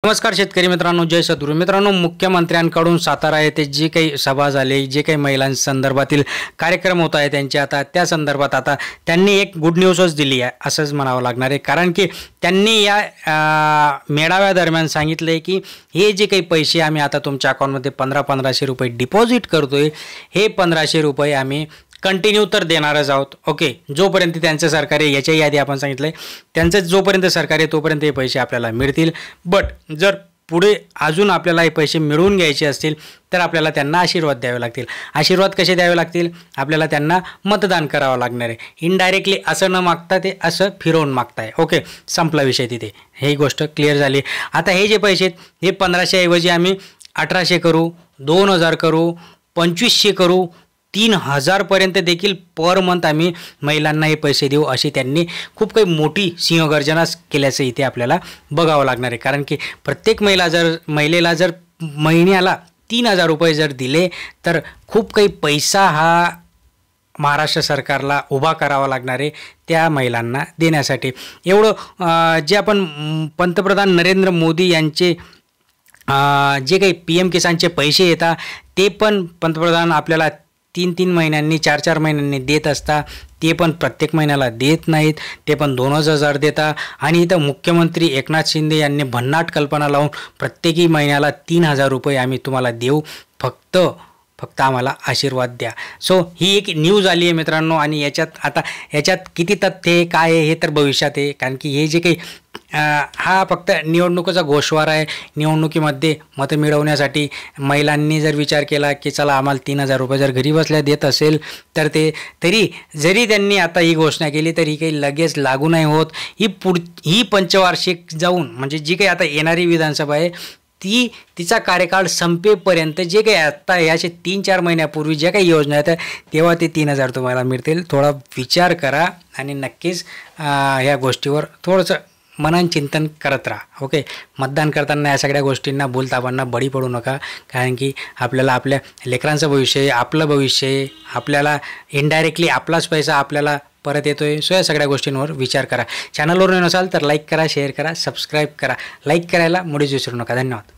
नमस्कार शेतकरी मित्रांनो, जय सद्गुरू मित्रांनो. मुख्यमंत्र्यांकडून सातारा येथे जी काही सभा झाली, जे काही महिलांसंदर्भातील कार्यक्रम होत आहे त्यांचे, आता त्या संदर्भात आता त्यांनी एक गुड न्यूजच दिली आहे असंच म्हणावं लागणार आहे. कारण की त्यांनी या मेळाव्यादरम्यान सांगितले की हे जे काही पैसे आम्ही आता तुमच्या अकाउंटमध्ये 1500 रुपये डिपॉझिट करतोय, हे 1500 रुपये आम्ही कंटिन्यू तर देणारच आहोत. ओके, जोपर्यंत त्यांचं सरकार आहे, याच्याही आधी आपण सांगितलं त्यांचं जोपर्यंत सरकार आहे तोपर्यंत हे पैसे आपल्याला मिळतील. बट जर पुढे अजून आपल्याला हे पैसे मिळवून घ्यायचे असतील तर आपल्याला त्यांना आशीर्वाद द्यावे लागतील. आशीर्वाद कसे द्यावे लागतील? आपल्याला त्यांना मतदान करावं लागणार आहे. इनडायरेक्टली असं न मागता ते असं फिरवून मागताय. ओके, संपला विषय तिथे. ही गोष्ट क्लिअर झाली. आता हे जे पैसे आहेत हे 1500 ऐवजी आम्ही 1800 करू, 2000 करू, 2500 करू, 3000 पर्यंत देखील पर मंथ आम्ही महिलांना हे पैसे देऊ, अशी त्यांनी खूप काही मोठी सिंहगर्जना केल्याचं इथे आपल्याला बघावं लागणार आहे. कारण की प्रत्येक महिलेला जर महिन्याला 3000 रुपये जर दिले तर खूप काही पैसा हा महाराष्ट्र सरकारला उभा करावा लागणार आहे त्या महिलांना देण्यासाठी. एवढं जे आपण पंतप्रधान नरेंद्र मोदी यांचे जे काही PM किसानचे पैसे येतात ते पण पंतप्रधान आपल्याला 3-3 महिन्यांनी 4-4 महिन्यांनी देत असता, ते पण प्रत्येक महिन्याला देत नाहीत, ते पण 2,000 देता. आणि इथं मुख्यमंत्री एकनाथ शिंदे यांनी भन्नाट कल्पना लावून प्रत्येकी महिन्याला 3000 रुपये आम्ही तुम्हाला देऊ, फक्त आम्हाला आशीर्वाद द्या. सो ही एक न्यूज आली आहे मित्रांनो. आणि याच्यात किती तथ्य आहे, काय आहे हे तर भविष्यात आहे. कारण की हे जे काही हा फक्त निवडणुकीचा गोषवारा आहे. निवडणुकीमध्ये मतं मिळवण्यासाठी महिलांनी जर विचार केला की चला आम्हाला 3000 रुपये जर घरी बसल्या देत असेल तर ते जरी त्यांनी आता ही घोषणा केली तरी काही लगेच लागू नाही होत. ही पंचवार्षिक जाऊन म्हणजे जी काही आता येणारी विधानसभा आहे तिचा कार्यकाळ संपेपर्यंत जे काही आत्ता याचे 3-4 महिन्यापूर्वी ज्या काही योजना आहेत तेव्हा ते 3000 तुम्हाला मिळतील. थोडा विचार करा आणि नक्कीच ह्या गोष्टीवर थोडंसं मनन चिंतन करत राहा. ओके, मतदान करताना या सगळ्या गोष्टींना बोलताबांना बळी पडू नका. कारण की आपल्याला आपल्या लेकरांचं भविष्य, आपलं भविष्य, आपल्याला इनडायरेक्टली आपलाच पैसा आपल्याला परत येतोय. सो या सगळ्या गोष्टींवर विचार करा. चॅनलवर नसाल तर लाईक करा, शेअर करा, सबस्क्राईब करा. लाईक करायला मुळीच विसरू नका. धन्यवाद.